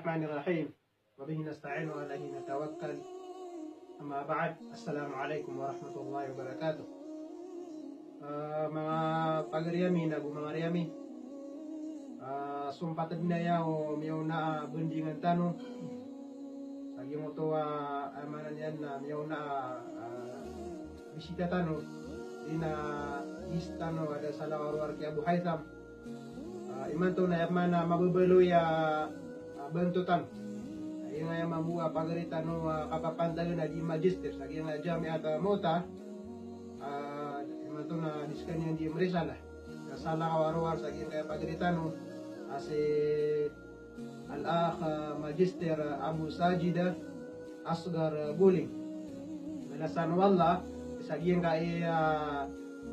الرحمن الرحيم وبه نستعين وعليه نتوكل أما بعد السلام عليكم ورحمة الله وبركاته. Mga pag-riyami na bumangariyami sumpatad na yaw miyaw na bundingan tanong lagi mo to amanan yan na miyaw na bisita tanong di na istano ada salah warwar ki Abu Haytham iman to na yaman na mabubuloy bentutan yung nga mabuha pagarita no kapapandagan na di magister lagi nga jamiat mota iman to na diskan yung di merisala salah warwar lagi nga pagarita no si al-akh magister Abu Sajida Asgar Guling nalasan wallah lagi nga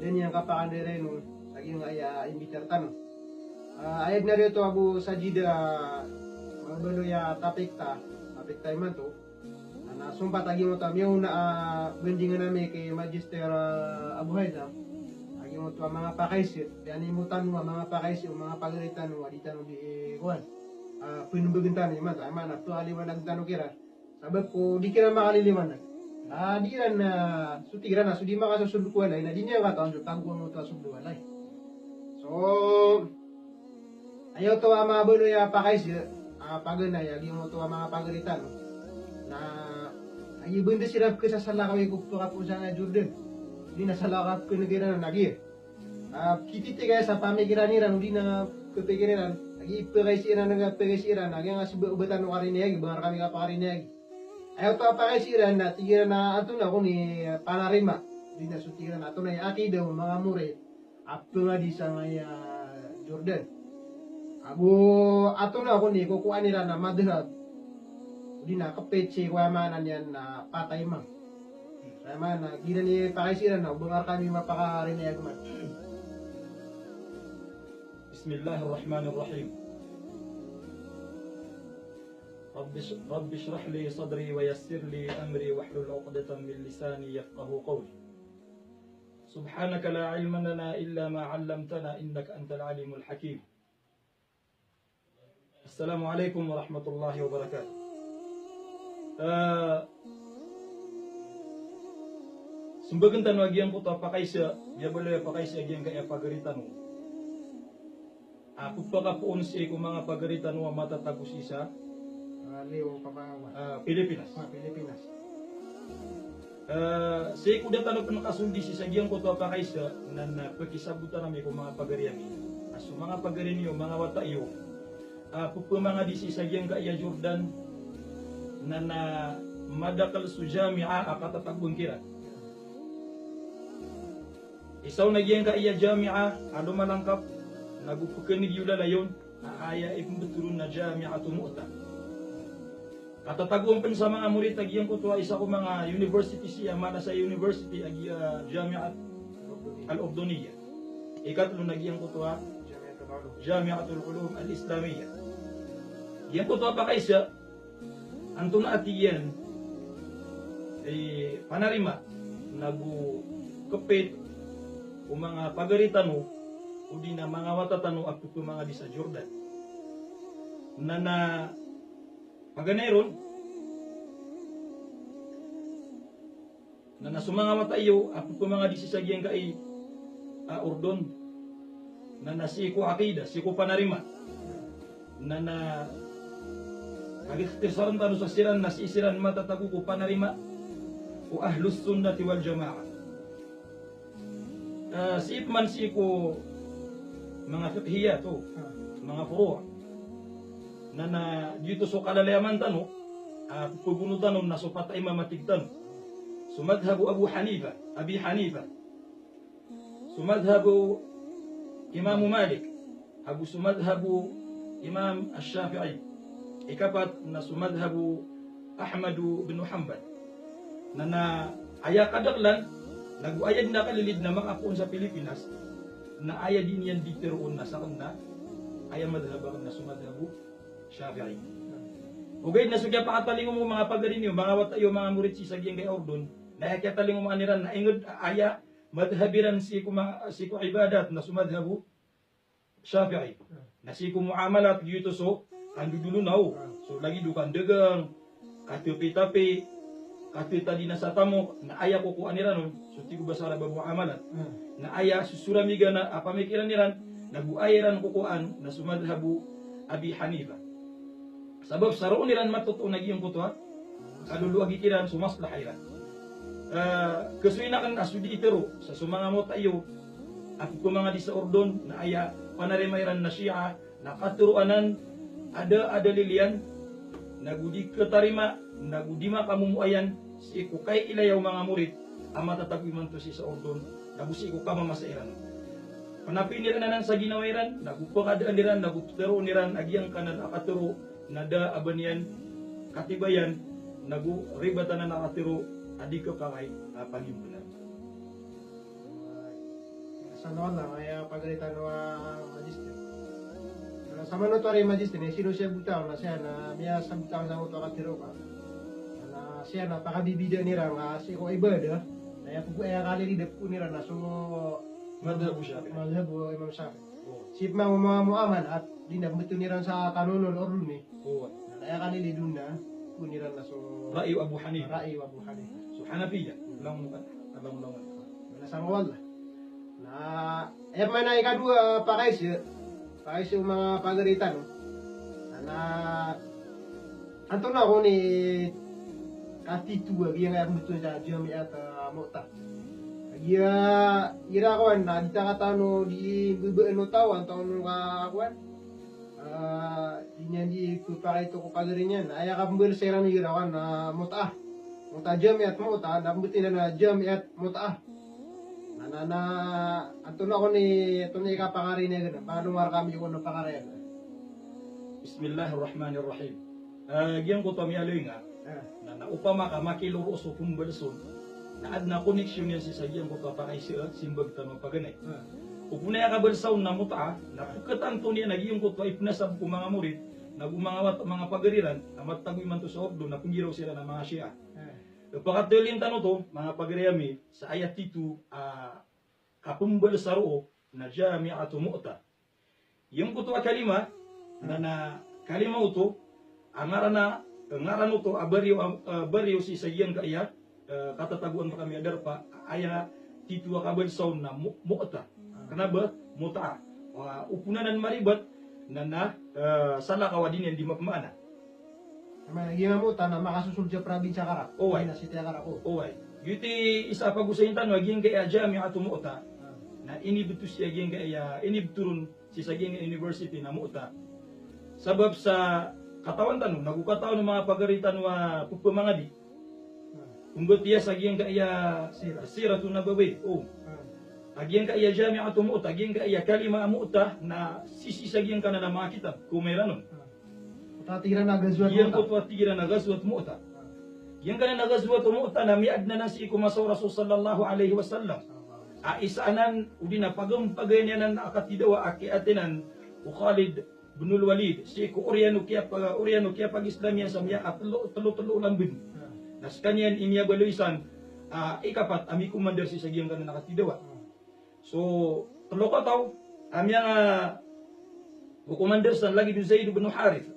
din yang kapakandere no lagi nga imbiter tanong ayat na rito Abu Sajida mabalo ya tapikta iman to na sumpat lagi mo tam yung bendingan namin kay Magister Abu Haytham lagi mo to mga pakaisit yan mo tanong mga pakaisit mga pagalitan mo di tanong di kuwan pinumbagintan iman to aman to aliwanag tanong kira sabab ko di kira makaliliwanag di ran sutiran na sudi makasusud ko walay na di niya kataon so tangko mo to asubdo walay so ayaw to mabalo ya pakaisit paganay agi mo to mga pagalitan na ay benda sirap ke sa kami ko ka po sa Jordan di na salakap ko nagira na nagi kititi kaya sa pamigiran di na kepikiran lagi pagaisiran nga pagaisiran agi nga subatan no karineg bangar kami ka pakarineg ayaw to pagaisiran na tigiran na ato na ko ni panarima di na sutiran ato na aki daw mga murid apo nga di sa Jordan Abu ato na ako ni kukuha nila na madhab di na kapetsi kuya manan yan na patay mang kaya man na gina ni pakaisiran na bungar kami mapakarinayag man. Bismillahirrahmanirrahim. Rabbi shrah li sadri wa yassir li amri wahlul 'uqdatam min lisani yafqahu qawli. Subhanaka la ilma lana illa ma 'allamtana innaka antal alimul hakim. Assalamualaikum warahmatullahi wabarakatuh. Sumbagan tanong agian ko to pakaisa, biya bala pakaisa agian kaya pagaritan mo. Ako pa kapuon siya kung mga pagaritan mo matatagos isa. Leo Papawa. Pilipinas. Pilipinas. Siya ko datan ng nakasundi siya agian ko to pakaisa na pakisabutan namin kung mga pagariami. So mga pagari niyo, mga wata iyo. Pupo mga di sisagyang kaya Jordan na madakal su jami'a akatatagong kira. Isaw nagyang kaya jami'a ado malangkap nagupukanig yula layon aya ipumbeturun na jami'a tumuta. Katatagong pen sa mga murid agyang ko tuwa isa ko mga university siya mana sa university agi jami'at al-Urduniyya. Ikatlo nagyang ko tuwa Jami'atul Ulum al-Islamiyya. Yan po ito pa kaisa, anto na atiyan, panarima, nagukapit, o mga pagaritan mo, o di na mga watatan mo, at ito mga di sa Jordan. Na paganayon, na sumanga matayo, at ito mga di sisagyang kay Urdon, na siku akida, siku panarima, na agitisaran tanu sa siran nasisiran matatagu ko panarima o ahlus sunnati wal jamaah. Siipman siku mga fiqhiya to, mga furu' na dito so kalalayaman tanu pugunutan na supata imamatigtan. Sumadhabu Abu Hanifa, Abi Hanifa. Sumadhabu Imam Malik, Abu Sumadhabu Imam Ash-Shafi'i. Ikapat na sumadhabu Ahmad bin Hanbal. Na aya kadaklan naguayad na kalilid na mga apon sa Pilipinas na aya din yan ditiroon na sa kanda aya madhabakan na sumadhabu Shafi'i. Ugay na sugya pakatalingon mo mga pagarin niyo, mga watayo, mga murid si sagyang kay Ordon, na katalingon mo aniran na ingod aya madhabiran si ibadat na sumadhabu Shafi'i. Na si muamalat dito so andu dulu nau. So lagi dukan degang, tapi kati tadi nasatamo na aya ko aniran so tigo basara babu amalan na aya susura migana apa mikiran niran nagu ayaran kukuan na sumadhabu Abi Hanifa sabab saro niran matuto nagiyong kutwa kalulu agikiran sumaslah iran kesuina kan asudi itero sa sumanga mo tayo ako ko mga di sa ordon na aya panarimayran na Shia na katuruanan ada lilian nagudi ketarima nagudima kamumuayan si ko kay ilayaw mga murid ang matatagwi man to si sa ordon nabusi ko kama masairan panapi nila nanan sa ginawairan nagupakadaan niran nagutero niran agyang kanan akatero nada abanian katibayan nagu ribatan na nakatero adi ka kakay pagimbulan sa noon lang ay pagalitan wa magister sama no to rin magister sino siya butaw na siya na miya sa butaw sa auto katero ka na siya na pakabibida nira nga si ko ibada na ya po ay kali di po nira na so madhabu Syafi'i madhabu Imam Syafi'i si mga muaman at di na betul nira sa kanunon or ni na ya kali di dun na po nira na so Ra'yu Abu Hanifa Abu Hanifa so Hanafiya lang sa wala na ay man ay kadua pakay siya mga pagaritan na anto na ko ni katitu agi nga betul sa jami at mota ira kawan na dita katano di bebeno tawan taon ka kawan di ku pakai to ko pagarinyan aya ka pembel seran ira kawan na mota jami at mota na betul na jami at mota na anto na ko ni kapangari na gana panungar kami ko na pangari Bismillahirrahmanirrahim gian ko to mialoy nga na upama ka makiluro so pumbelson na ad na connection yan si sagyang ko kapakay siya simbag tanong paganay upunaya ka balsaw na muta na pukatan to niya nagiyong ko to ipnasab ko mga murid nagumangawat mga pagariran na matagwi man to sa ordo na punggiraw sila ng mga Shia pagkatulin tanong to mga pagariami sa ayat itu kapumbal saro na Jami'atu Mu'ta yung kuto kalima na kalima ito ang ngaran ito bariyo si sayan kaya katataguan pa kami adar pa aya titu kabal saw na Mu'ta kenapa Mu'ta upunanan maribat na sala kawadin yang di mapamana gina mo na makasusul sa probinsya Karak na si Karak yuti isa pagusayin tanong aging kaya Jami'atu Mu'ta na ini betul siya aging kaya ini beturun si saging university na Mu'ta sabab sa katawan tanong nagukataon ng mga pagaritan wa pupamangadi umbot iya saging kaya siratun nabawi aging kaya Jami'atu Mu'ta aging kaya kalima Mu'ta na sisi saging kana na mga kitab kumeranon tatiran na gazwat Mu'ta. Yang kutwa tigiran na gazwat Mu'ta. Yang kana na gazwat Mu'ta na miad na nasi kumasaw Rasul sallallahu alaihi wasallam. Isaanan udi na pagay niya na akatidawa akiatinan u Khalid bin Walid si ko Oriano kaya pag Islamiya sa miya at telo lambin. Nas kanyan inya baluisan ikapat ami commander si sagiyang kana nakatidawa. So telo ka taw amya nga commander sa lagi du Zaid bin Harith.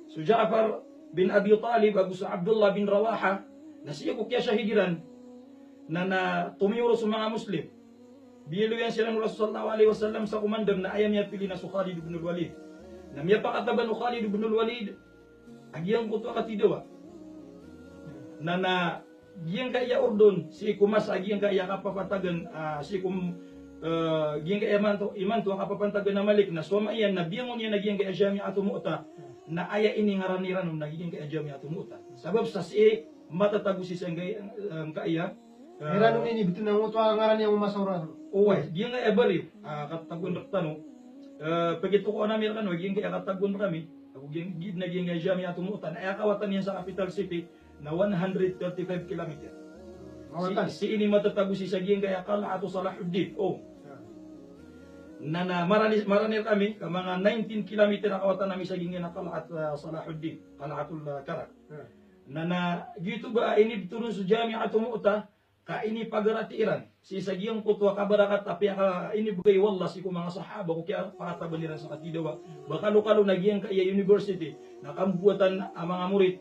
So Ja'far bin Abi Talib agus Abdullah bin Rawaha na siya ko kaya shahidiran na tumiyuro sa mga Muslim. Bilo yan sila ng Rasul sallallahu alaihi wasallam sa komandam na ayam niya pili na su Khalid ibn Walid. Na miya pakataban no Khalid ibn Walid agiyang ko to katidawa. Na giyang kaya ordon si kumas agiyang kaya kapapatagan si giyang kaya iman to kapapantagan na malik na suma iyan na biyangon niya nagiyang kaya Jami'atu Mu'ta na aya ini ngaraniran ng nagiging kaya Jami'atu Mu'ta. Sabab sa si matatago si sanggay kaya Meron ini betul na mo to ngaran yang masawran. Dia nga ebari katagun raktano. Pagito ko namin kan waging kaya katagun kami. Ako gid naging Jami'atu Mu'ta na kawatan niya sa capital city na 135 km. Si ini matatago si saging kaya Qal'atu Salahuddin. Na maranil kami ka mga 19 km na kawatan namin sa gingin na Qal'at Salahuddin, Qal'atul Karak. Na gitu ba ini turun sa Jami'atu Mu'ta ka ini pagarati Iran si sagiyang kutwa kabarakat tapi ka ini bugay wallah si ko mga sahaba ko kaya patabaliran sa katidawa bakalo-kalo nagiyang kaya university nakambuatan ang mga murid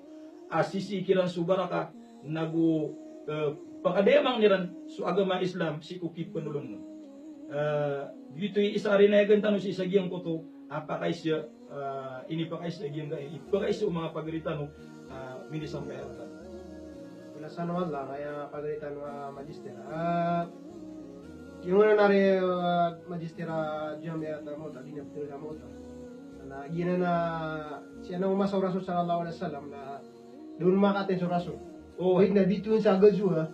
asisi kiran subaraka nagu pakademang niran su agama Islam si kukip penulun dito isa rin na gantan si sagiyang kuto apa kaisya ini pa kaisya giyang ipa kaisya mga pagaritan mini sampai Wala sa wala kaya pagalitan wa magister. Yung ano na rin magister jamia mo ta dinya pil na mo ta. Na gina na siya na umasaw Rasul sallallahu alaihi wasallam na doon makaten sa Rasul. oh Wait na dito sa gazu ha.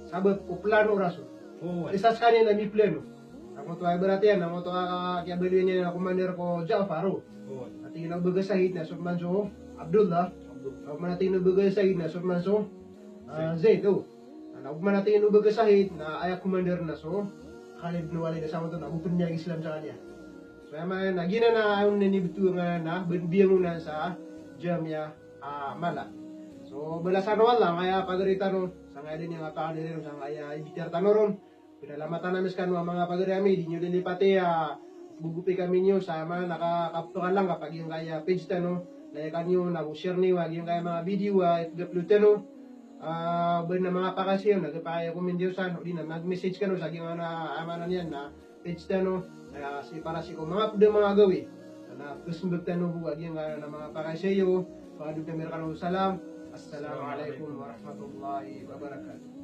Sabat ko plano Rasul. oh Isas kanya na mi plano. Ako to ay berarti yan, ako to kaya beliin niya na commander ko Ja'far. oh At ginagawa sahid na Sulman So Abdullah. Ako man natin nabagay sahid na Sulman So Zaid, Huwag man natin inubag sahid na ayak commander na so Khalid bin Walid na sama to na upin niya ang Islam sa kanya. So yaman nagina na ang nanibitu nga na biyang muna sa Jamia Mala. So balasan wala kaya pagarita no sa ngayon yung apakalirin sa kaya ibitar tanoron. Pinalamatan namin sa kanwa mga pagarami di nyo lilipati bugupi kami nyo sa mga nakakaptukan lang kapag yung kaya page tano layakan nyo nag-share nyo wag yung kaya mga video i-upload tano ben na mga pakasyon nagpakaya kumindiyosan o di na mag-message ka no sa mga amanan yan na page tano si para si ko mga pwede mga gawi na kusmbag tano buwag yung na mga pakasyo paano na meron ka salam assalamualaikum warahmatullahi wabarakatuh.